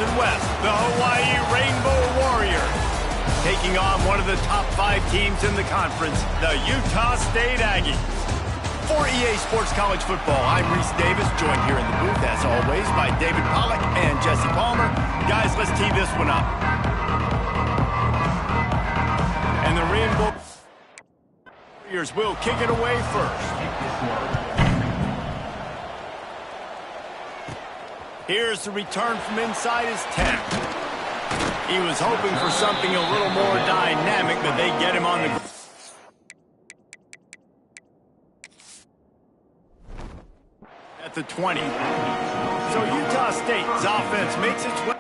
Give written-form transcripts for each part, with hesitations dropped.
Division West, the Hawaii Rainbow Warriors, taking on one of the top 5 teams in the conference, the Utah State Aggies. For EA Sports College Football, I'm Reese Davis, joined here in the booth, as always, by David Pollack and Jesse Palmer. Guys, let's tee this one up. And the Rainbow Warriors will kick it away first. Here's the return from inside his 10. He was hoping for something a little more dynamic, but they get him on the... at the 20. So Utah State's offense makes its way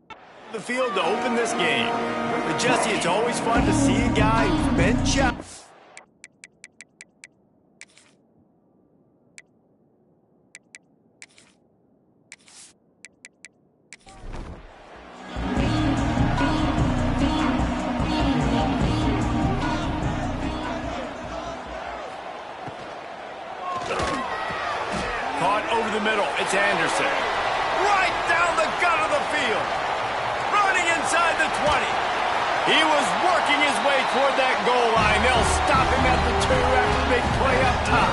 to the field to open this game. But Jesse, it's always fun to see a guy who's been chopped. Over the middle, it's Anderson. Right down the gut of the field. Running inside the 20. He was working his way toward that goal line. They'll stop him at the 2 after the big play up top.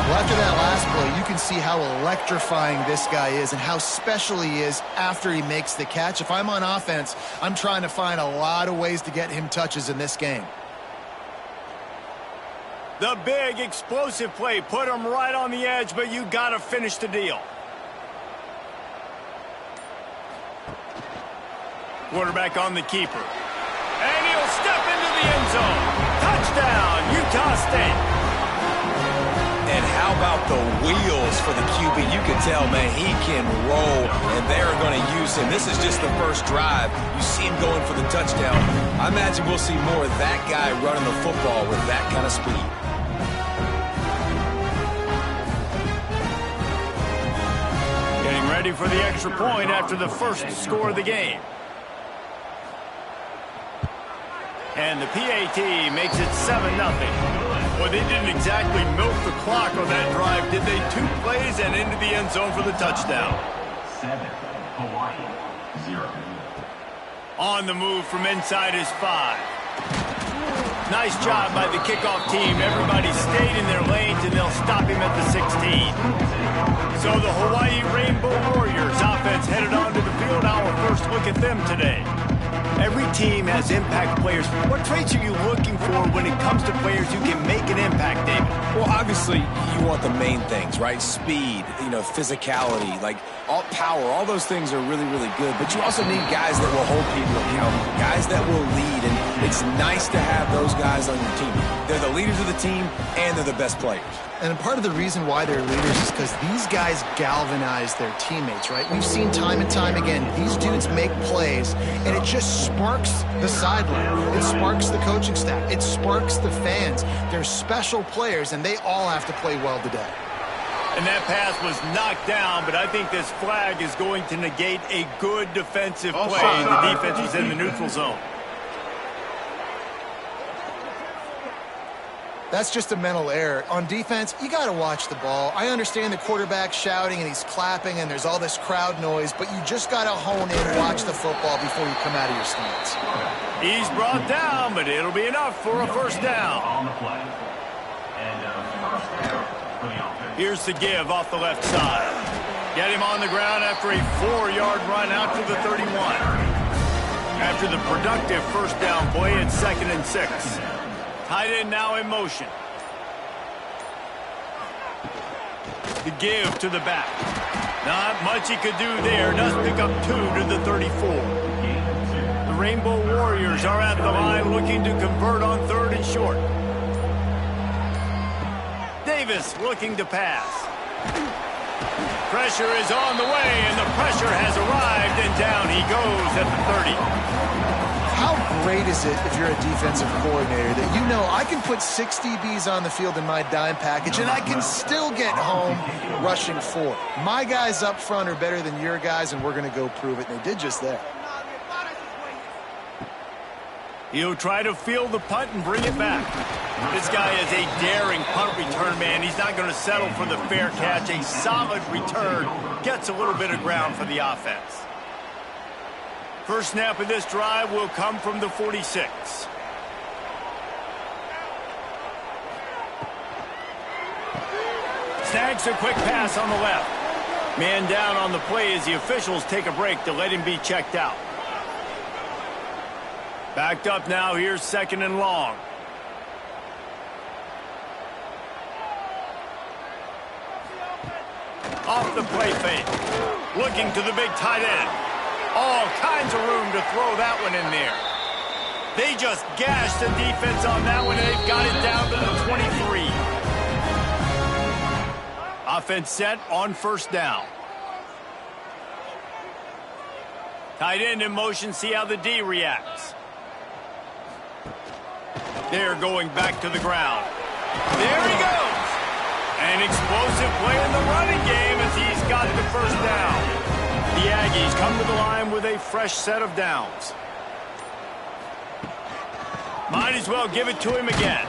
Well, after that last play, you can see how electrifying this guy is and how special he is after he makes the catch. If I'm on offense, I'm trying to find a lot of ways to get him touches in this game. The big explosive play put him right on the edge, but you got to finish the deal. Quarterback on the keeper. And he'll step into the end zone. Touchdown, Utah State. And how about the wheels for the QB? You can tell, man, he can roll, and they're going to use him. This is just the first drive. You see him going for the touchdown. I imagine we'll see more of that guy running the football with that kind of speed. Getting ready for the extra point after the first score of the game. And the PAT makes it 7-0. Well, they didn't exactly milk the clock on that drive, did they? 2 plays and into the end zone for the touchdown. 7, Hawaii, 0. On the move from inside his 5. Nice job by the kickoff team. Everybody stayed in their lanes, and they'll stop him at the 16. So the Hawaii Rainbow Warriors offense headed onto the field. Our first look at them today. Every team has impact players. What traits are you looking for when it comes to players who can make an impact, David? Well, obviously, you want the main things, right? Speed, physicality, like all power, all those things are really, really good. But you also need guys that will hold people accountable, guys that will lead. And it's nice to have those guys on your team. They're the leaders of the team, and they're the best players. And part of the reason why they're leaders is because these guys galvanize their teammates, right? We've seen time and time again, these dudes make plays, and it just sparks the sideline. It sparks the coaching staff. It sparks the fans. They're special players, and they all have to play well today. And that pass was knocked down, but I think this flag is going to negate a good defensive play. The defense was in the neutral zone. That's just a mental error. On defense, you got to watch the ball. I understand the quarterback shouting and he's clapping and there's all this crowd noise, but you just got to hone in, watch the football before you come out of your stance. He's brought down, but it'll be enough for a first down. On the play. And first down for the offense. Here's the give off the left side. Get him on the ground after a 4-yard run out to the 31. After the productive first down play, it's 2nd and 6. Tight end now in motion. The give to the back. Not much he could do there. Does pick up 2 to the 34. The Rainbow Warriors are at the line looking to convert on 3rd and short. Davis looking to pass. Pressure is on the way, and the pressure has arrived, and down he goes at the 30. How great is it if you're a defensive coordinator that you know I can put 6 DBs on the field in my dime package and I can still get home rushing 4. My guys up front are better than your guys, and we're going to go prove it, and they did just that. He'll try to field the punt and bring it back. This guy is a daring punt return man. He's not going to settle for the fair catch. A solid return gets a little bit of ground for the offense. First snap of this drive will come from the 46. Snags a quick pass on the left. Man down on the play as the officials take a break to let him be checked out. Backed up now, here's 2nd and long. Off the play fake. Looking to the big tight end. All kinds of room to throw that one in there. They just gashed the defense on that one, and they've got it down to the 23. Offense set on 1st down. Tight end in motion, see how the D reacts. They're going back to the ground. There he goes. An explosive play in the running game as he's got the 1st down. The Aggies come to the line with a fresh set of downs. Might as well give it to him again.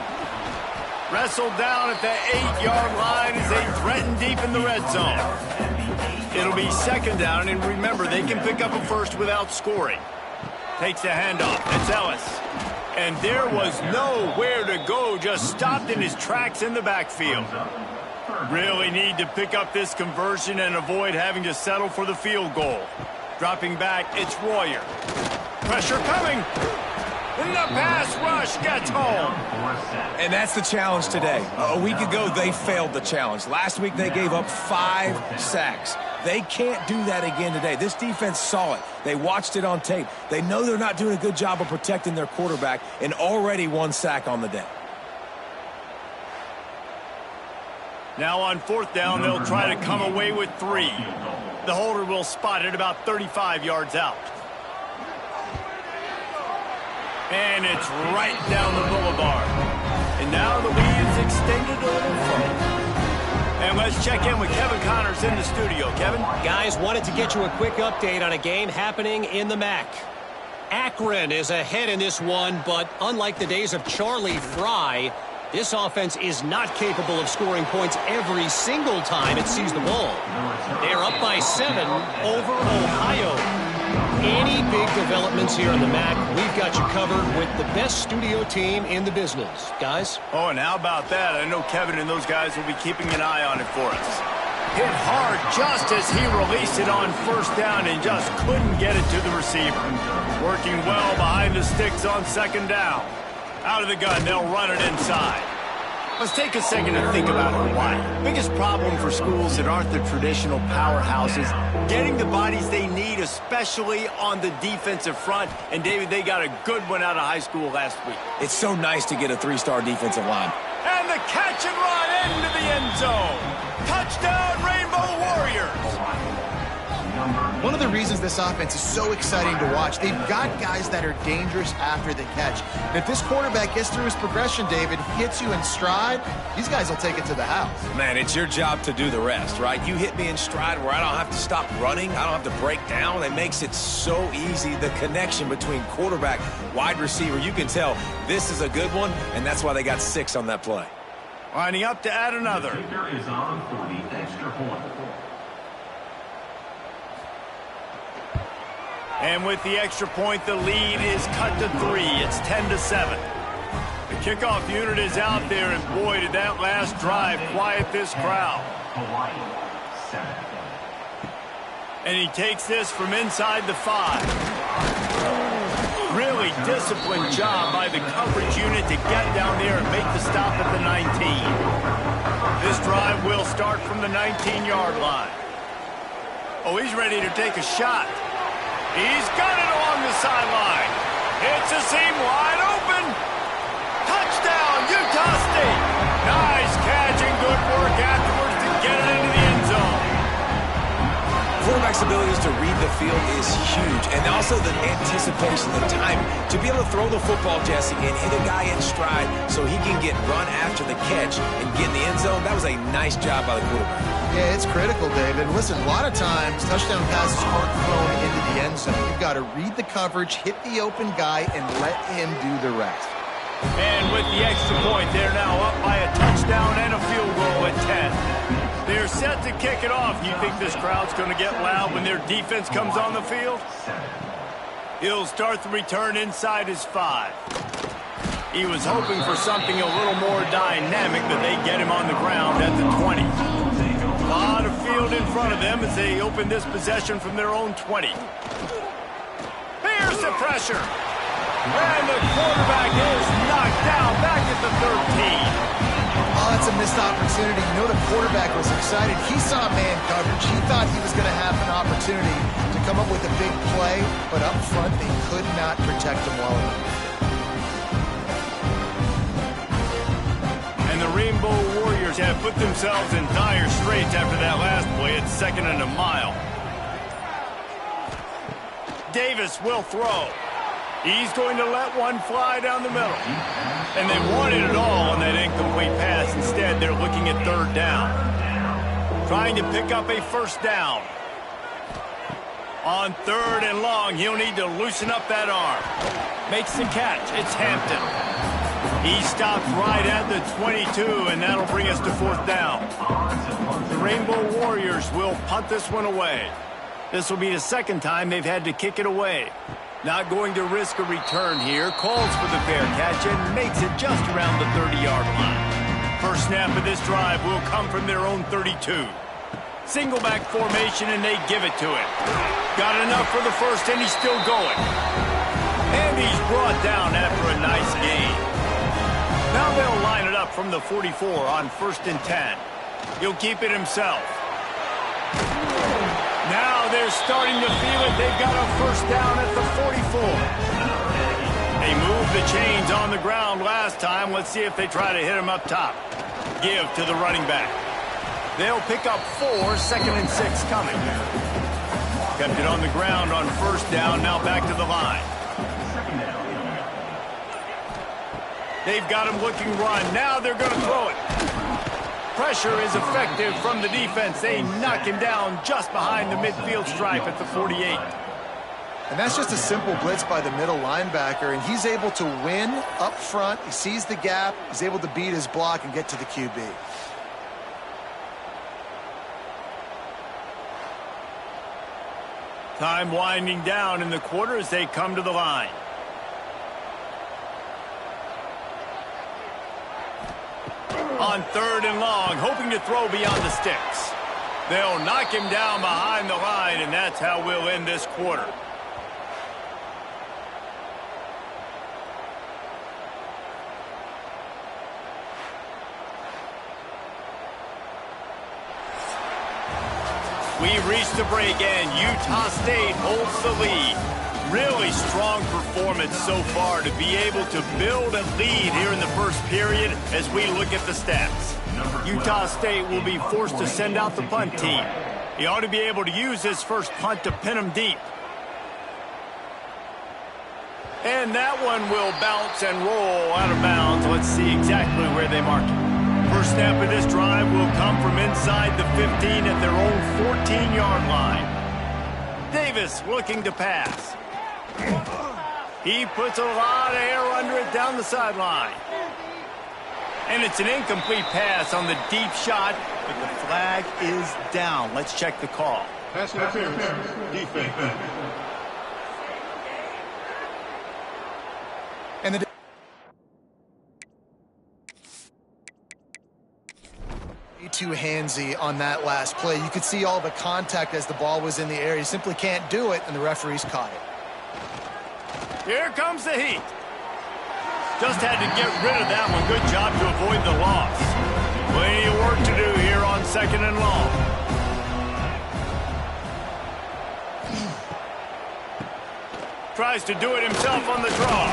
Wrestled down at the 8-yard line as they threaten deep in the red zone. It'll be 2nd down, and remember, they can pick up a first without scoring. Takes the handoff. It's Ellis. And there was nowhere to go, just stopped in his tracks in the backfield. Really need to pick up this conversion and avoid having to settle for the field goal. Dropping back, it's Royer. Pressure coming. And the pass rush gets home. And that's the challenge today. A week ago, they failed the challenge. Last week, they gave up 5 sacks. They can't do that again today. This defense saw it. They watched it on tape. They know they're not doing a good job of protecting their quarterback, and already 1 sack on the day. Now on 4th down, they'll try to come away with 3. The holder will spot it about 35 yards out. And it's right down the boulevard. And now the lead is extended a little further. And let's check in with Kevin Connors in the studio. Kevin? Guys, wanted to get you a quick update on a game happening in the MAC. Akron is ahead in this one, but unlike the days of Charlie Fry, this offense is not capable of scoring points every single time it sees the ball. They're up by 7 over Ohio. Any big developments here in the MAC, we've got you covered with the best studio team in the business. Guys? Oh, and how about that? I know Kevin and those guys will be keeping an eye on it for us. Hit hard just as he released it on 1st down and just couldn't get it to the receiver. Working well behind the sticks on 2nd down. Out of the gun, they'll run it inside. Let's take a second to think about Hawaii. Biggest problem for schools that aren't the traditional powerhouses, getting the bodies they need, especially on the defensive front. And, David, they got a good one out of high school last week. It's so nice to get a 3-star defensive line. And the catch and run into the end zone. Touchdown, Rainbow Warriors. One of the reasons this offense is so exciting to watch, they've got guys that are dangerous after the catch. And if this quarterback gets through his progression, David, hits you in stride, these guys will take it to the house. Man, it's your job to do the rest, right? You hit me in stride where I don't have to stop running. I don't have to break down. It makes it so easy, the connection between quarterback, wide receiver. You can tell this is a good one, and that's why they got 6 on that play. Lining up to add another. Kicker is on for the extra point. And with the extra point, the lead is cut to 3. It's 10-7. The kickoff unit is out there, and boy, did that last drive quiet this crowd. Hawaii, 7. And he takes this from inside the 5. Really disciplined job by the coverage unit to get down there and make the stop at the 19. This drive will start from the 19-yard line. Oh, he's ready to take a shot. He's got it along the sideline. It's a seam wide open. Touchdown, Utah State. Nice catch and good work afterwards to get it into the end zone. Quarterback's abilities to read the field is huge, and also the anticipation, the time to be able to throw the football, Jesse, and hit a guy in stride so he can get run after the catch and get in the end zone. That was a nice job by the quarterback. Yeah, it's critical, David. Listen, a lot of times touchdown passes aren't thrown into the end zone. You've got to read the coverage, hit the open guy, and let him do the rest. And with the extra point, they're now up by a touchdown and a field goal at 10. They're set to kick it off. You think this crowd's going to get loud when their defense comes on the field? He'll start the return inside his 5. He was hoping for something a little more dynamic, but they get him on the ground at the 20. A lot of field in front of them as they open this possession from their own 20. Here's the pressure. And the quarterback is knocked down back at the 13. Oh, that's a missed opportunity. You know the quarterback was excited. He saw man coverage. He thought he was going to have an opportunity to come up with a big play, but up front they could not protect him well enough. And the Rainbow Warriors have put themselves in dire straits after that last play at 2nd and a mile. Davis will throw. He's going to let one fly down the middle. And they wanted it all on that incomplete pass. Instead, they're looking at 3rd down. Trying to pick up a 1st down. On 3rd and long, he'll need to loosen up that arm. Makes the catch. It's Hampton. He stops right at the 22, and that'll bring us to 4th down. The Rainbow Warriors will punt this one away. This will be the 2nd time they've had to kick it away. Not going to risk a return here. Calls for the fair catch and makes it just around the 30-yard line. First snap of this drive will come from their own 32. Single back formation, and they give it to him. Got enough for the first, and he's still going. And he's brought down after a nice gain. Now they'll line it up from the 44 on 1st and 10. He'll keep it himself. Now they're starting to feel it. They've got a 1st down at the 44. They moved the chains on the ground last time. Let's see if they try to hit him up top. Give to the running back. They'll pick up 4, 2nd and 6 coming. Kept it on the ground on 1st down. Now back to the line. They've got him looking run. Now they're going to throw it. Pressure is effective from the defense. They knock him down just behind the midfield stripe at the 48. And that's just a simple blitz by the middle linebacker, and he's able to win up front. He sees the gap. He's able to beat his block and get to the QB. Time winding down in the quarter as they come to the line. On 3rd and long, hoping to throw beyond the sticks. They'll knock him down behind the line, and that's how we'll end this quarter. We've reached the break, and Utah State holds the lead. Really strong performance so far to be able to build a lead here in the first period as we look at the stats. Utah State will be forced to send out the punt team. He ought to be able to use his first punt to pin him deep. And that one will bounce and roll out of bounds. Let's see exactly where they mark it. First snap of this drive will come from inside the 15 at their own 14-yard line. Davis looking to pass. He puts a lot of air under it down the sideline. And it's an incomplete pass on the deep shot, but the flag is down. Let's check the call. Pass interference, defense. And the too handsy on that last play. You could see all the contact as the ball was in the air. You simply can't do it, and the referees caught it. Here comes the heat. Just had to get rid of that one. Good job to avoid the loss. Plenty of work to do here on 2nd and long. Tries to do it himself on the draw.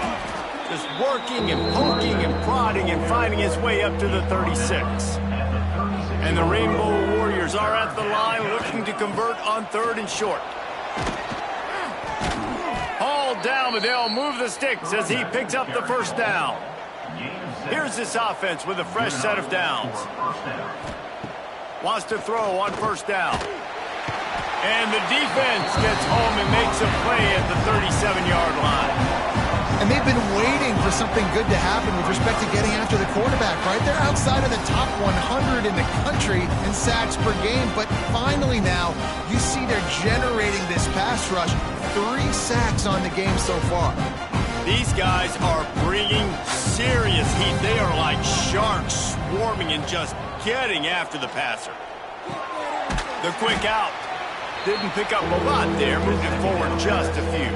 Just working and poking and prodding and finding his way up to the 36. And the Rainbow Warriors are at the line looking to convert on 3rd and short. Hauled down, but they'll move the sticks as he picks up the 1st down. Here's this offense with a fresh set of downs. Wants to throw on 1st down. And the defense gets home and makes a play at the 37-yard line. And they've been waiting for something good to happen with respect to getting after the quarterback, right? They're outside of the top 100 in the country in sacks per game, but finally now you see they're generating this pass rush. 3 sacks on the game so far. These guys are bringing serious heat. They are like sharks swarming and just getting after the passer. The quick out. Didn't pick up a lot there, moving forward just a few.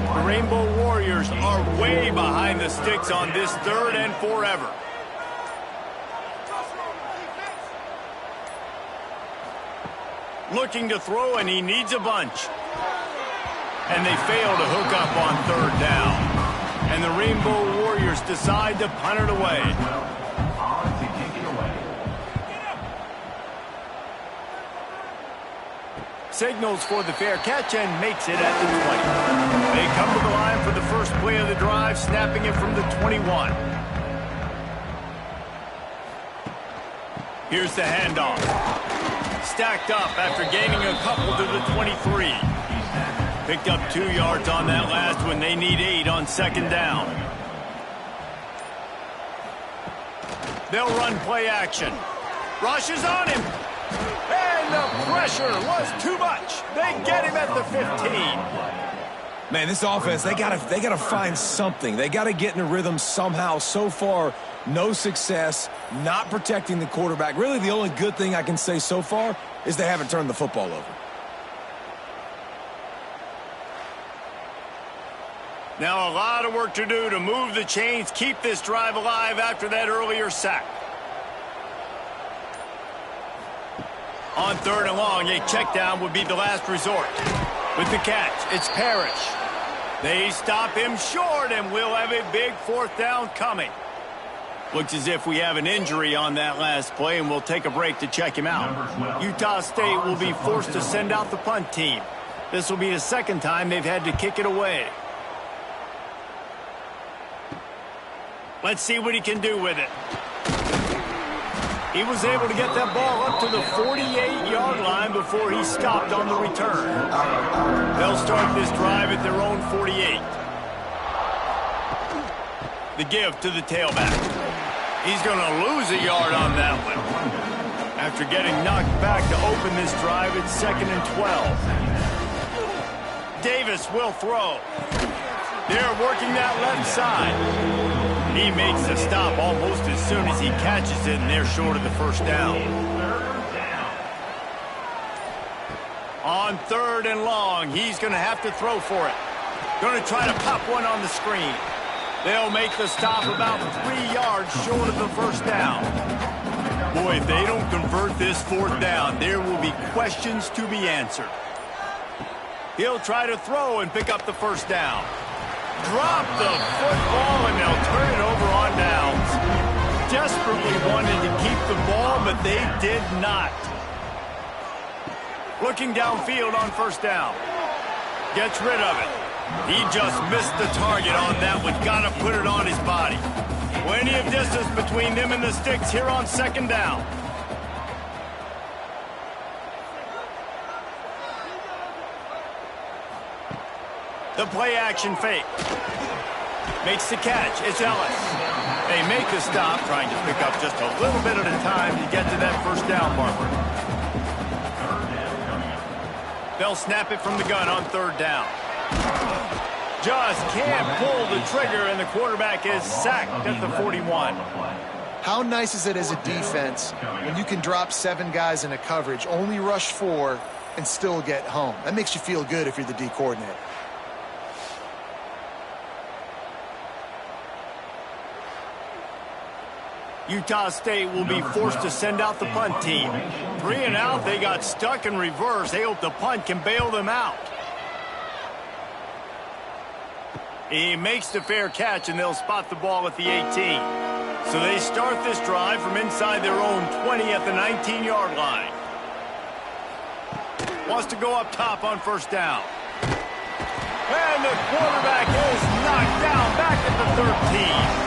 The Rainbow Warriors are way behind the sticks on this 3rd and forever. Looking to throw, and he needs a bunch. And they fail to hook up on 3rd down. And the Rainbow Warriors decide to punt it away. Signals for the fair catch and makes it at the 20. They come to the line for the first play of the drive, snapping it from the 21. Here's the handoff. Stacked up after gaining a couple to the 23. Picked up 2 yards on that last one. They need 8 on 2nd down. They'll run play action. Rush is on him. And the pressure was too much. They get him at the 15. Man, this offense, they gotta find something. They gotta get in a rhythm somehow. So far, no success, not protecting the quarterback. Really, the only good thing I can say so far is they haven't turned the football over. Now a lot of work to do to move the chains, keep this drive alive after that earlier sack. On 3rd and long, a check down would be the last resort. With the catch, it's Parrish. They stop him short, and we'll have a big 4th down coming. Looks as if we have an injury on that last play, and we'll take a break to check him out. Utah State will be forced to send out the punt team. This will be the 2nd time they've had to kick it away. Let's see what he can do with it. He was able to get that ball up to the 48-yard line before he stopped on the return. They'll start this drive at their own 48. The give to the tailback. He's going to lose a yard on that one. After getting knocked back to open this drive, it's 2nd and 12. Davis will throw. They're working that left side. He makes the stop almost as soon as he catches it, and they're short of the 1st down. On 3rd and long, he's going to have to throw for it. Going to try to pop one on the screen. They'll make the stop about 3 yards short of the 1st down. Boy, if they don't convert this 4th down, there will be questions to be answered. He'll try to throw and pick up the 1st down. Drop the football, and they'll turn it over on downs. Desperately wanted to keep the ball, but they did not. Looking downfield on 1st down. Gets rid of it. He just missed the target on that one. Got to put it on his body. Plenty of distance between them and the sticks here on 2nd down. The play-action fake. Makes the catch. It's Ellis. They make the stop, trying to pick up just a little bit at a time to get to that 1st down marker. They'll snap it from the gun on 3rd down. Just can't pull the trigger, and the quarterback is sacked at the 41. How nice is it as a defense when you can drop 7 guys in a coverage, only rush 4, and still get home? That makes you feel good if you're the D coordinator. Utah State will be forced to send out the punt team. 3 and out, they got stuck in reverse. They hope the punt can bail them out. He makes the fair catch, and they'll spot the ball at the 18. So they start this drive from inside their own 20 at the 19-yard line. Wants to go up top on 1st down. And the quarterback is knocked down back at the 13.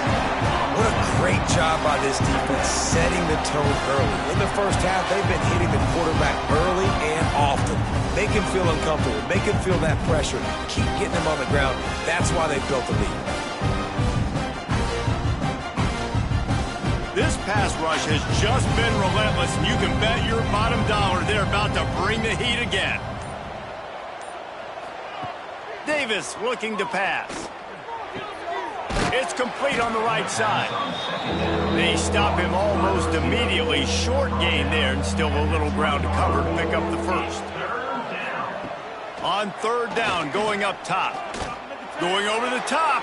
What a great job by this defense setting the tone early. In the first half, they've been hitting the quarterback early and often. Make him feel uncomfortable. Make him feel that pressure. Keep getting him on the ground. That's why they built the lead. This pass rush has just been relentless, and you can bet your bottom dollar they're about to bring the heat again. Davis looking to pass. It's complete on the right side. They stop him almost immediately. Short gain there, and still a little ground to cover to pick up the first. On third down, going up top. Going over the top.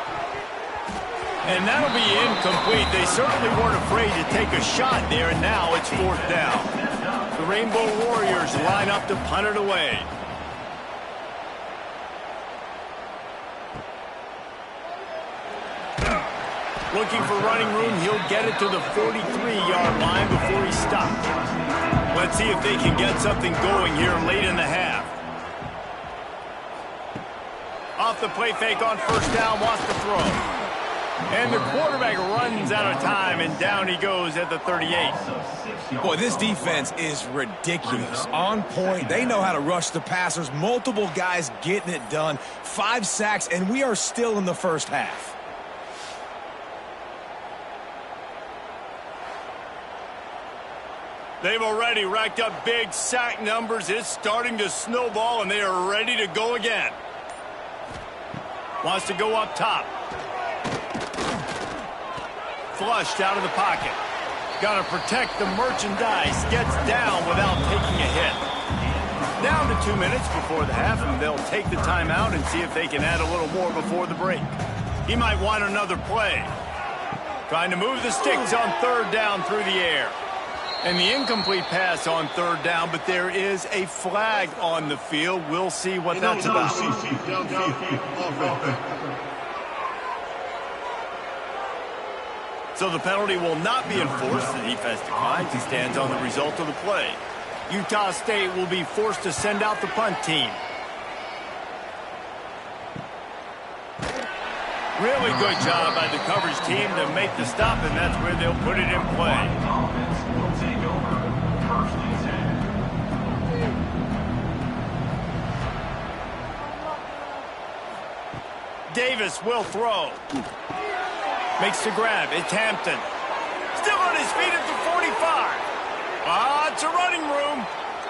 And that'll be incomplete. They certainly weren't afraid to take a shot there, and now it's fourth down. The Rainbow Warriors line up to punt it away. Looking for running room, he'll get it to the 43-yard line before he stops. Let's see if they can get something going here late in the half. Off the play fake on first down, wants to throw. And the quarterback runs out of time, and down he goes at the 38. Boy, this defense is ridiculous. On point. They know how to rush the passers. Multiple guys getting it done. 5 sacks, and we are still in the first half. They've already racked up big sack numbers. It's starting to snowball, and they are ready to go again. Wants to go up top. Flushed out of the pocket. Got to protect the merchandise. Gets down without taking a hit. Down to 2 minutes before the half, and they'll take the timeout and see if they can add a little more before the break. He might want another play. Trying to move the sticks on third down through the air. And the incomplete pass on third down, but there is a flag on the field. We'll see what that's about. So the penalty will not be enforced. The defense declines and stands on the result of the play. Utah State will be forced to send out the punt team. Really good job by the coverage team to make the stop, and that's where they'll put it in play. Davis will throw. Makes the grab. It's Hampton. Still on his feet at the 45. It's a running room.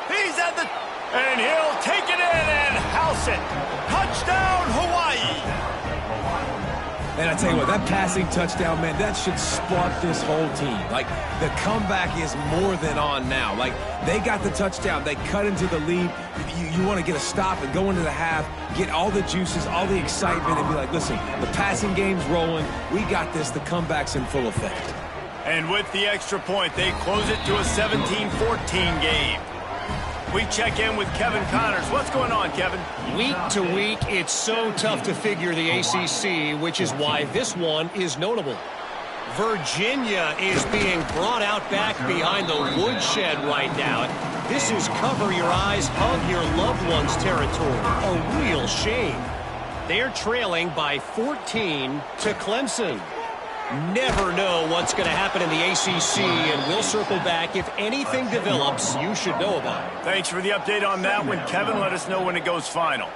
He's at the... And he'll take it in and house it. Touchdown, Hawaii. And I tell you what, that passing touchdown, man, that should spark this whole team. Like, the comeback is more than on now. Like, they got the touchdown. They cut into the lead. You want to get a stop and go into the half, get all the juices, all the excitement, and be like, listen, the passing game's rolling. We got this. The comeback's in full effect. And with the extra point, they close it to a 17-14 game. We check in with Kevin Connors. What's going on, Kevin? Week to week, it's so tough to figure the ACC, which is why this one is notable. Virginia is being brought out back behind the woodshed right now. This is cover your eyes, hug your loved ones territory. A real shame. They're trailing by 14 to Clemson. Never know what's going to happen in the ACC, and we'll circle back. If anything develops, you should know about it. Thanks for the update on that one, Kevin. Let us know when it goes final.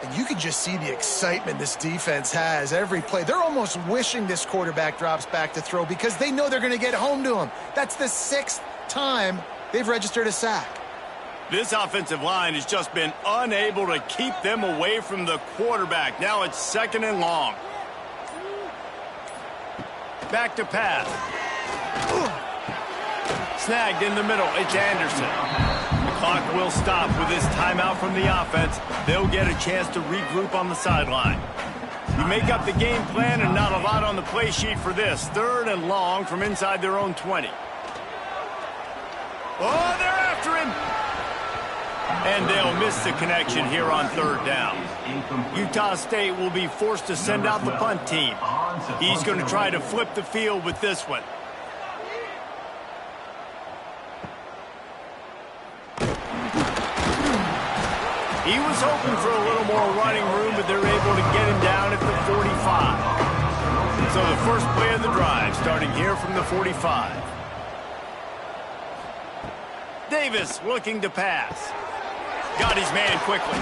And you can just see the excitement this defense has every play. They're almost wishing this quarterback drops back to throw because they know they're going to get home to him. That's the 6th time they've registered a sack. This offensive line has just been unable to keep them away from the quarterback. Now it's 2nd and long. Back to pass. Snagged in the middle. It's Anderson. The clock will stop with this timeout from the offense. They'll get a chance to regroup on the sideline. You make up the game plan and not a lot on the play sheet for this. 3rd and long from inside their own 20. Oh, they're after him. And they'll miss the connection here on 3rd down. Utah State will be forced to send out the punt team. He's going to try to flip the field with this one. He was hoping for a little more running room, but they're able to get him down at the 45. So the first play of the drive starting here from the 45. Davis looking to pass. Got his man quickly.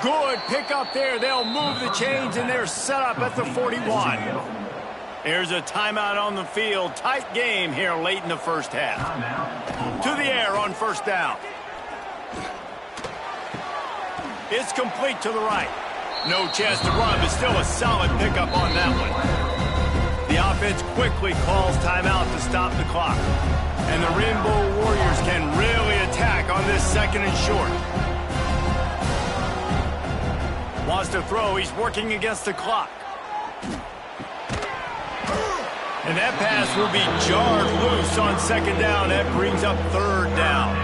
Good pick up there. They'll move the chains, and they're set up at the 41. Here's a timeout on the field. Tight game here late in the first half. To the air on first down. It's complete to the right. No chance to run, but still a solid pickup on that one. The offense quickly calls timeout to stop the clock. And the Rainbow Warriors can really attack on this second and short. Wants to throw. He's working against the clock. And that pass will be jarred loose on second down. That brings up third down.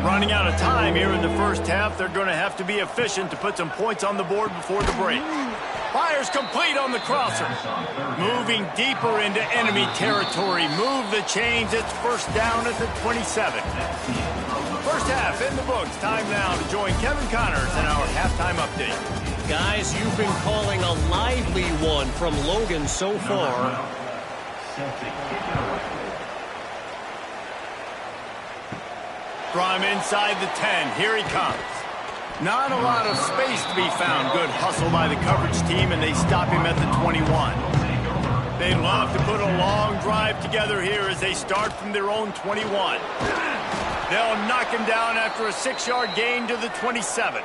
Running out of time here in the first half. They're going to have to be efficient to put some points on the board before the break. Fires complete on the crosser. Moving deeper into enemy territory. Move the chains. It's first down at the 27. First half in the books. Time now to join Kevin Connors in our halftime update. Guys, you've been calling a lively one from Logan so far. From inside the 10, here he comes. Not a lot of space to be found. Good hustle by the coverage team, and they stop him at the 21. They love to put a long drive together here as they start from their own 21. They'll knock him down after a 6-yard gain to the 27.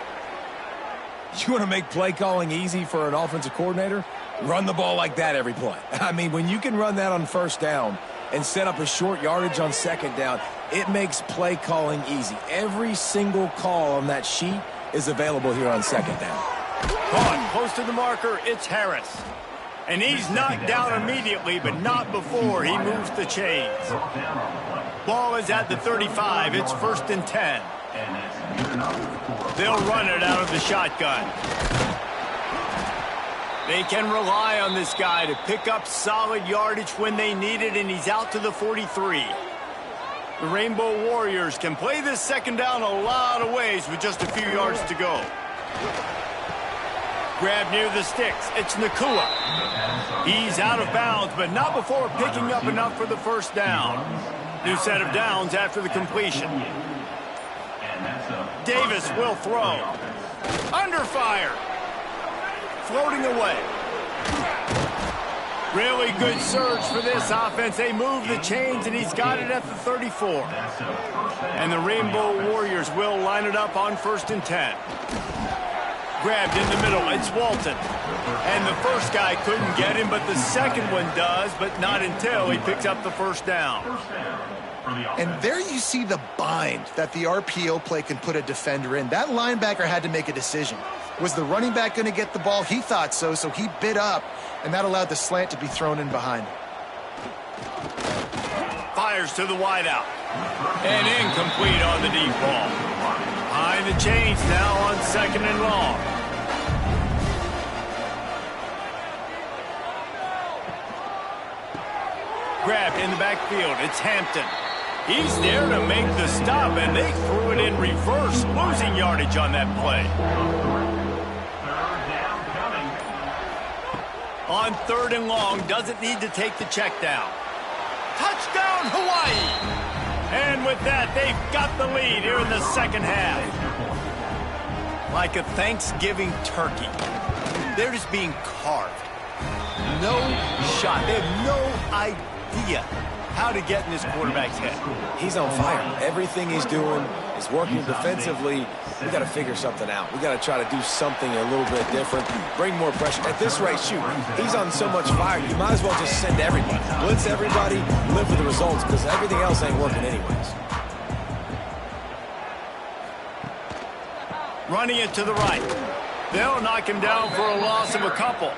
You want to make play calling easy for an offensive coordinator? Run the ball like that every play. I mean, when you can run that on first down and set up a short yardage on second down, it makes play calling easy. Every single call on that sheet is available here on second down. Caught close to the marker, it's Harris. And he's knocked down immediately, but not before he moves the chains. Ball is at the 35. It's first and 10. They'll run it out of the shotgun. They can rely on this guy to pick up solid yardage when they need it, and he's out to the 43. The Rainbow Warriors can play this second down a lot of ways with just a few yards to go. Grab near the sticks. It's Nakua. He's out of bounds, but not before picking up enough for the first down. New set of downs after the completion. Davis will throw. Under fire. Floating away. Really good surge for this offense. They move the chains, and he's got it at the 34. And the Rainbow Warriors will line it up on first and 10. Grabbed in the middle. It's Walton. And the first guy couldn't get him, but the second one does, but not until he picks up the first down. And there you see the bind that the RPO play can put a defender in. That linebacker had to make a decision. Was the running back going to get the ball? He thought so, so he bit up, and that allowed the slant to be thrown in behind. Fires to the wideout. And incomplete on the deep ball. Behind the chains now on second and long. Grabbed in the backfield. It's Hampton. He's there to make the stop, and they threw it in reverse, losing yardage on that play. On third and long, doesn't need to take the check down. Touchdown, Hawaii! And with that, they've got the lead here in the second half. Like a Thanksgiving turkey, they're just being carved. No shot. They have no idea how to get in this quarterback's head. He's on fire. Everything he's doing is working defensively. We got to figure something out. We got to try to do something a little bit different. Bring more pressure. At this rate, shoot, he's on so much fire, you might as well just send everybody. Blitz everybody, live for the results, because everything else ain't working anyways. Running it to the right. They'll knock him down for a loss of a couple.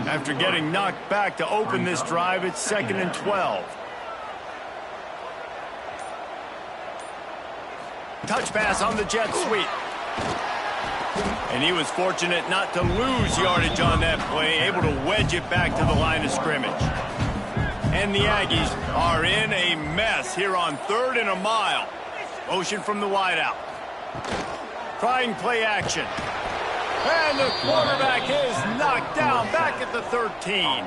After getting knocked back to open this drive, it's second and 12. Touch pass on the jet sweep. And he was fortunate not to lose yardage on that play, able to wedge it back to the line of scrimmage. And the Aggies are in a mess here on third and a mile. Motion from the wideout. Trying play action. And the quarterback is knocked down back at the 13.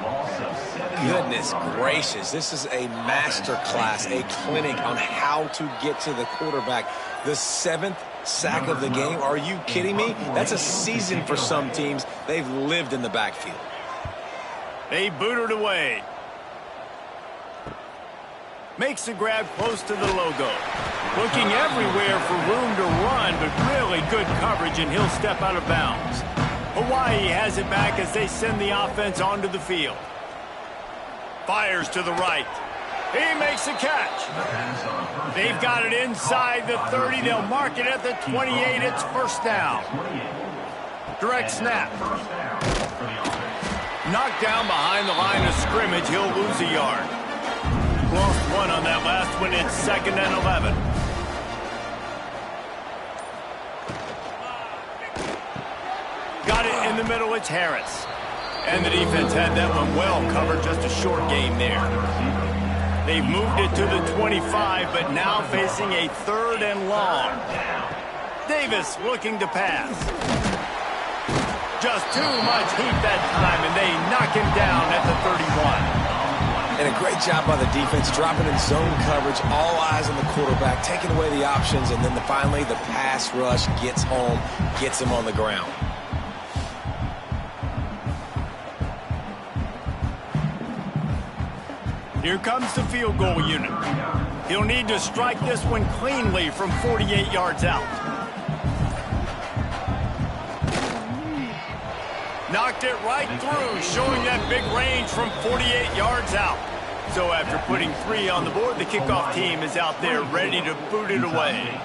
Goodness gracious, this is a master class, a clinic on how to get to the quarterback. The 7th sack of the game. Are you kidding me? That's a season for some teams. They've lived in the backfield. They booted away. Makes the grab close to the logo. Looking everywhere for room to run, but really good coverage, and he'll step out of bounds. Hawaii has it back as they send the offense onto the field. Fires to the right. He makes a catch. They've got it inside the 30. They'll mark it at the 28. It's first down. Direct snap. Knocked down behind the line of scrimmage. He'll lose a yard. Lost one on that last one. It's 2nd and 11. Got it in the middle. It's Harris. And the defense had that one well covered. Just a short game there. They've moved it to the 25, but now facing a 3rd and long. Davis looking to pass. Just too much heat that time, and they knock him down at the 31. And a great job by the defense, dropping in zone coverage, all eyes on the quarterback, taking away the options, and then finally the pass rush gets home, gets him on the ground. Here comes the field goal unit. He'll need to strike this one cleanly from 48 yards out. Knocked it right through, showing that big range from 48 yards out. So after putting 3 on the board, the kickoff team is out there ready to boot it away.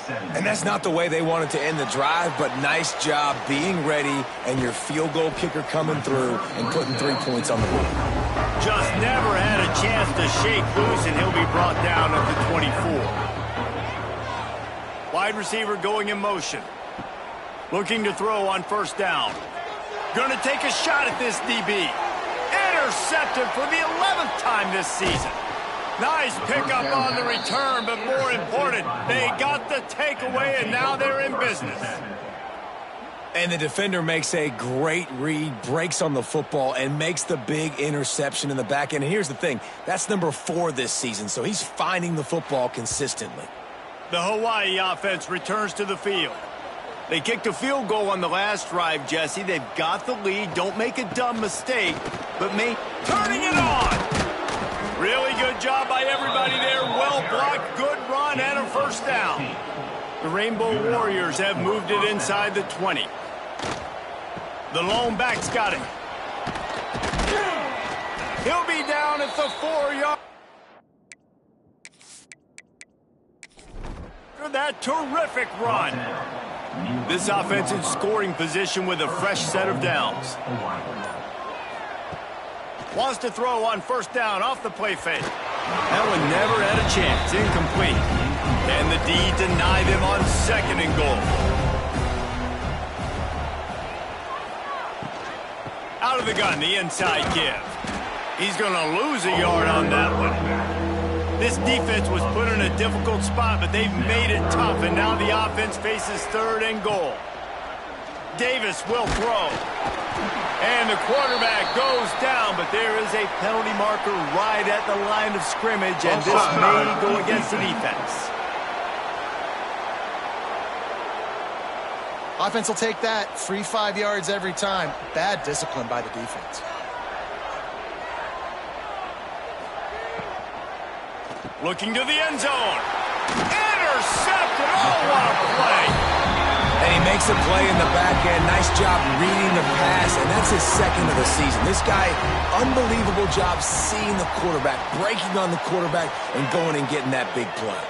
And that's not the way they wanted to end the drive, but nice job being ready and your field goal kicker coming through and putting 3 points on the board. Just never had a chance to shake loose, and he'll be brought down at the 24. Wide receiver going in motion. Looking to throw on first down. Going to take a shot at this DB. Intercepted for the 11th time this season. Nice pickup on the return, but more important, they got the takeaway, and now they're in business. And the defender makes a great read, breaks on the football, and makes the big interception in the back end. And here's the thing, that's number 4 this season, so he's finding the football consistently. The Hawaii offense returns to the field. They kicked a field goal on the last drive, Jesse. They've got the lead. Don't make a dumb mistake, but turning it on. Really good job by everybody there. Well blocked, good run, and a first down. The Rainbow Warriors have moved it inside the 20. The lone back's got it. He'll be down at the 4-yard. For that terrific run. This offense in scoring position with a fresh set of downs. Wants to throw on first down off the play fake. That one never had a chance. Incomplete. And the D denied him on 2nd and goal. Out of the gun, the inside give. He's going to lose a yard on that one. This defense was put in a difficult spot, but they've made it tough, and now the offense faces 3rd and goal. Davis will throw. And the quarterback goes down, but there is a penalty marker right at the line of scrimmage, and this may go against the defense. Offense will take that. Free 5 yards every time. Bad discipline by the defense. Looking to the end zone. Intercepted. Oh, what a play. And he makes a play in the back end. Nice job reading the pass, and that's his 2nd of the season. This guy, unbelievable job seeing the quarterback, breaking on the quarterback, and going and getting that big play.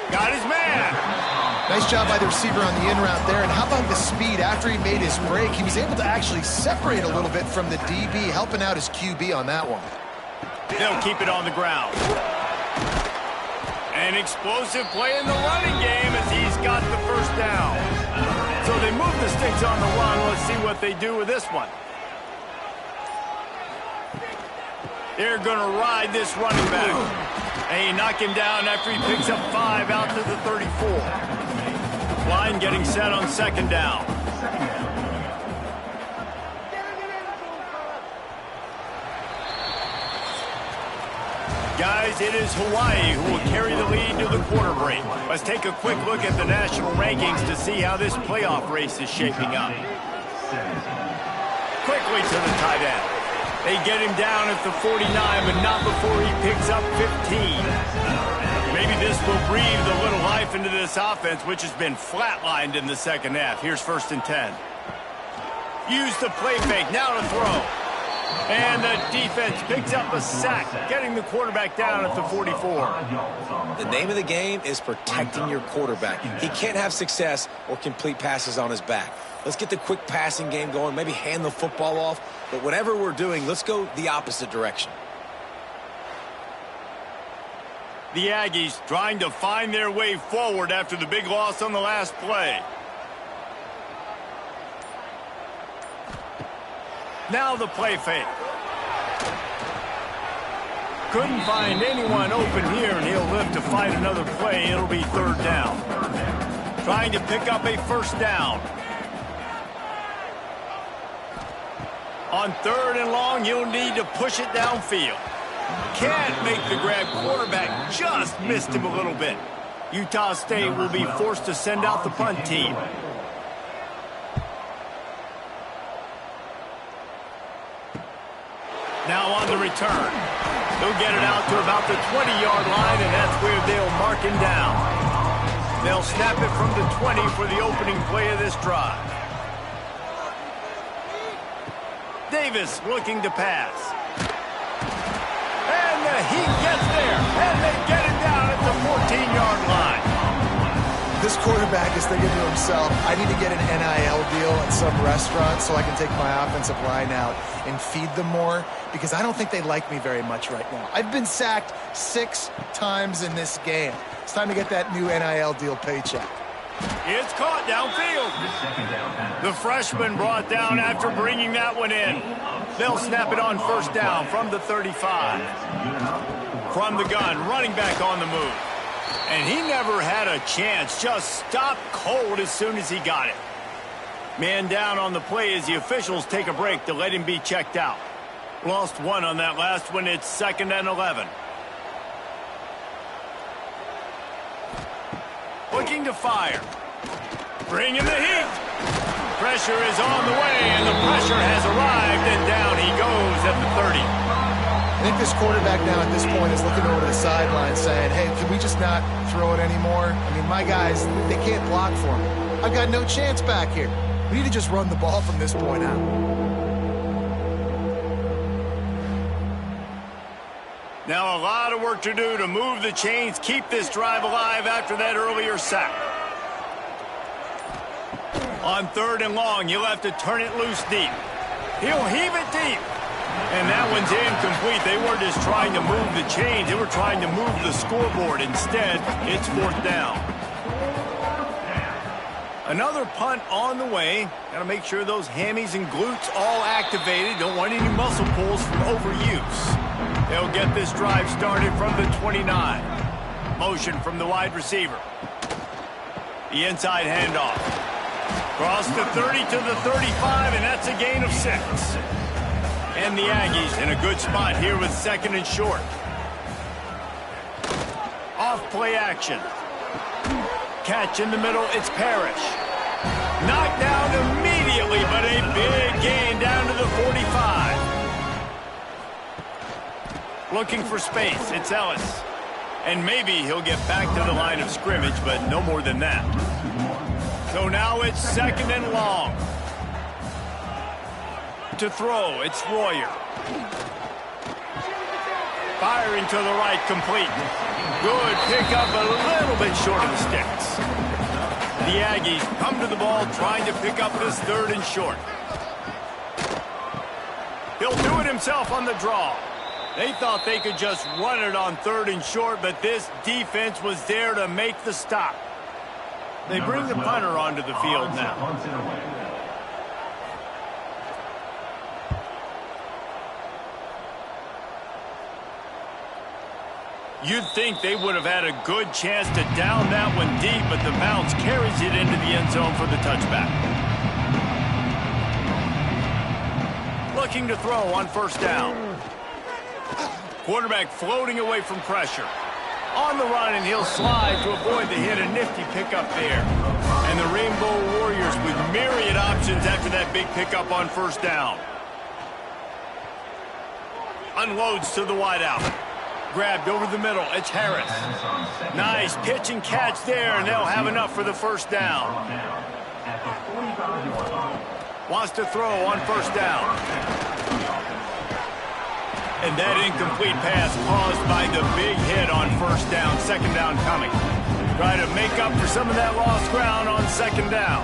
Got his man. Nice job by the receiver on the in route there. And how about the speed after he made his break? He was able to actually separate a little bit from the DB, helping out his QB on that one. They'll keep it on the ground. An explosive play in the running game as he's got the first down. So they move the sticks on the run. Let's see what they do with this one. They're going to ride this running back. And he knock him down after he picks up 5 out to the 34. Line getting set on 2nd down. it is Hawaii who will carry the lead to the quarter break. Let's take a quick look at the national rankings to see how this playoff race is shaping up. Quickly to the tight end. They get him down at the 49, but not before he picks up 15. Maybe this will breathe a little life into this offense, which has been flatlined in the second half. Here's 1st and 10. Use the play fake, now to throw. And the defense picks up a sack, getting the quarterback down at the 44. The name of the game is protecting your quarterback. He can't have success or complete passes on his back. Let's get the quick passing game going, maybe hand the football off. But whatever we're doing, let's go the opposite direction. The Aggies trying to find their way forward after the big loss on the last play. Now the play fake. Couldn't find anyone open here, and he'll live to fight another play. It'll be 3rd down. Trying to pick up a 1st down. On 3rd and long, you'll need to push it downfield. Can't make the grab. Quarterback just missed him a little bit. Utah State will be forced to send out the punt team. Now on the return. He'll get it out to about the 20-yard line, and that's where they'll mark him down. They'll snap it from the 20 for the opening play of this drive. Davis looking to pass. And he gets there, and they get it down at the 14-yard line. This quarterback is thinking to himself, I need to get an NIL deal at some restaurant so I can take my offensive line out and feed them more, because I don't think they like me very much right now. I've been sacked 6 times in this game. It's time to get that new NIL deal paycheck. It's caught downfield. The freshman brought down after bringing that one in. They'll snap it on 1st down from the 35. From the gun, running back on the move. And he never had a chance, just stopped cold as soon as he got it. Man down on the play as the officials take a break to let him be checked out. Lost 1 on that last one. It's 2nd and 11. Looking to fire. Bringing the heat. Pressure is on the way, and the pressure has arrived, and down he goes at the 30. I think this quarterback now at this point is looking over to the sideline saying, hey, can we just not throw it anymore? I mean, my guys, they can't block for me. I've got no chance back here. We need to just run the ball from this point out. Now a lot of work to do to move the chains, keep this drive alive after that earlier sack. On 3rd and long, you'll have to turn it loose deep. He'll heave it deep. And that one's incomplete. They weren't just trying to move the chains. They were trying to move the scoreboard. Instead, it's 4th down. Another punt on the way. Got to make sure those hammies and glutes all activated. Don't want any muscle pulls from overuse. They'll get this drive started from the 29. Motion from the wide receiver. The inside handoff. Cross the 30 to the 35, and that's a gain of 6. And the Aggies in a good spot here with 2nd and short. Off play action. Catch in the middle, it's Parrish. Knocked down immediately, but a big gain down to the 45. Looking for space, it's Ellis. And maybe he'll get back to the line of scrimmage, but no more than that. So now it's 2nd and long. To throw, it's Royer. Firing to the right, complete. Good pickup, a little bit short of the sticks. The Aggies come to the ball trying to pick up this 3rd and short. He'll do it himself on the draw. They thought they could just run it on 3rd and short, but this defense was there to make the stop. They bring the punter onto the field now. You'd think they would have had a good chance to down that one deep, but the bounce carries it into the end zone for the touchback. Looking to throw on 1st down. Quarterback floating away from pressure. On the run, and he'll slide to avoid the hit. A nifty pickup there. And the Rainbow Warriors with myriad options after that big pickup on first down. Unloads to the wideout. Grabbed over the middle. It's Harris. Nice pitch and catch there, and they'll have enough for the first down. Wants to throw on first down. And that incomplete pass caused by the big hit on first down. Second down coming. Try to make up for some of that lost ground on second down.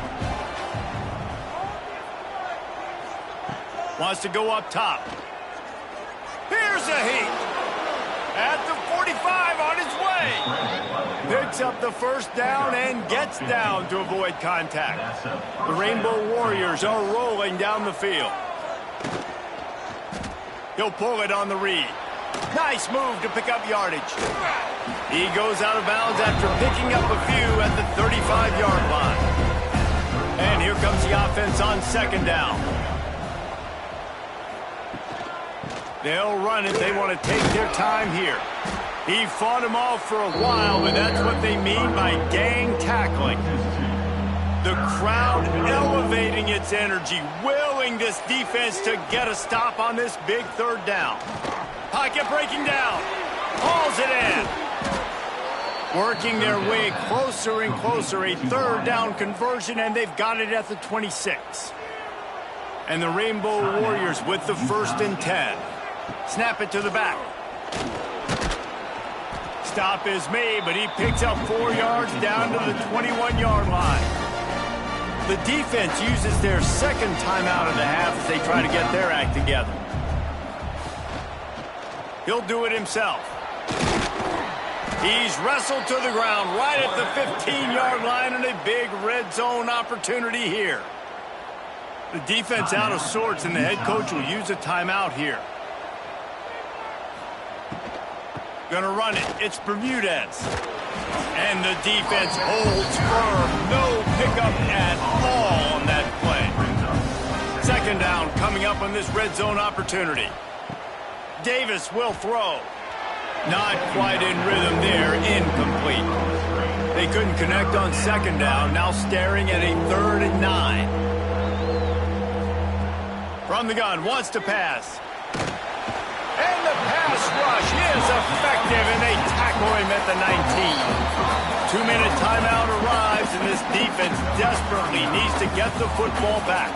Wants to go up top. Here's a heat. At the 45 on his way. Picks up the first down and gets down to avoid contact. The Rainbow Warriors are rolling down the field. He'll pull it on the read. Nice move to pick up yardage. He goes out of bounds after picking up a few at the 35-yard line. And here comes the offense on second down. They'll run it. They want to take their time here. He fought them off for a while, but that's what they mean by gang tackling. The crowd elevating its energy, willing this defense to get a stop on this big third down. Pocket breaking down. Hauls it in. Working their way closer and closer. A third down conversion, and they've got it at the 26. And the Rainbow Warriors with the 1st and 10. Snap it to the back. Stop is made, but he picks up 4 yards down to the 21-yard line. The defense uses their second timeout of the half as they try to get their act together. He'll do it himself. He's wrestled to the ground right at the 15-yard line, and a big red zone opportunity here. The defense out of sorts, and the head coach will use a timeout here. Gonna run it. It's Bermudez. And the defense holds firm. No pickup at all on that play. Second down coming up on this red zone opportunity. Davis will throw. Not quite in rhythm there. Incomplete. They couldn't connect on second down. Now staring at a 3rd and 9. From the gun. Wants to pass. And the pass rush is effective, and they tackle him at the 19. 2-minute timeout arrives, and this defense desperately needs to get the football back.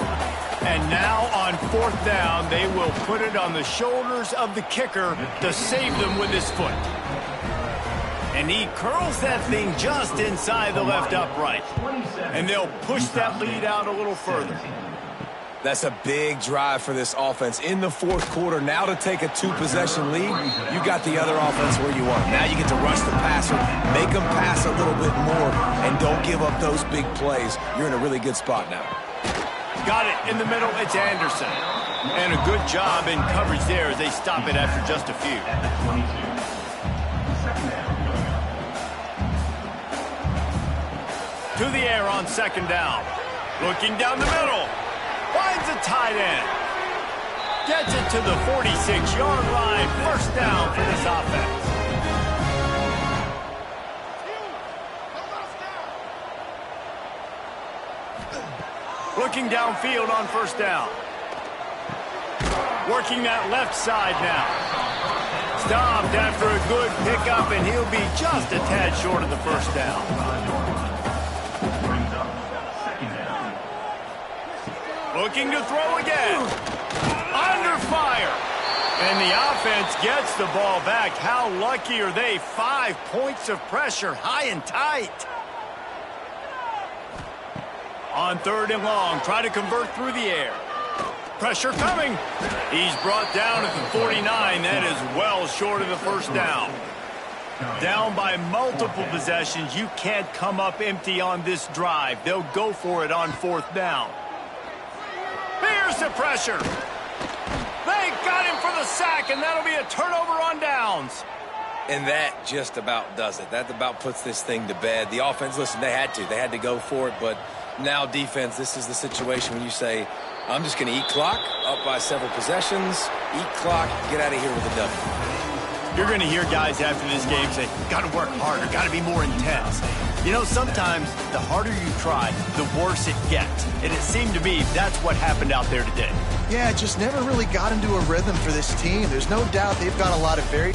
And now on 4th down, they will put it on the shoulders of the kicker to save them with his foot. And he curls that thing just inside the left upright. And they'll push that lead out a little further. That's a big drive for this offense in the 4th quarter. Now to take a 2-possession lead, you got the other offense where you want. Now you get to rush the passer, make them pass a little bit more, and don't give up those big plays. You're in a really good spot now. Got it in the middle. It's Anderson. And a good job in coverage there as they stop it after just a few. To the air on second down. Looking down the middle. Finds a tight end. Gets it to the 46-yard line. First down for this offense. Looking downfield on first down. Working that left side now. Stopped after a good pickup, and he'll be just a tad short of the first down. Looking to throw again. Under fire. And the offense gets the ball back. How lucky are they? 5 points of pressure, high and tight. On 3rd and long, try to convert through the air. Pressure coming. He's brought down at the 49. That is well short of the first down. Down by multiple possessions. You can't come up empty on this drive. They'll go for it on 4th down. Here's the pressure. They got him for the sack, and that'll be a turnover on downs. And that just about does it. That about puts this thing to bed. The offense, listen, they had to go for it, but now defense, this is the situation when you say, I'm just going to eat clock, up by several possessions, eat clock, get out of here with a W. You're going to hear guys after this game say, got to work harder, got to be more intense. You know, sometimes the harder you try, the worse it gets. And it seemed to me that's what happened out there today. Yeah, it just never really got into a rhythm for this team. There's no doubt they've got a lot of very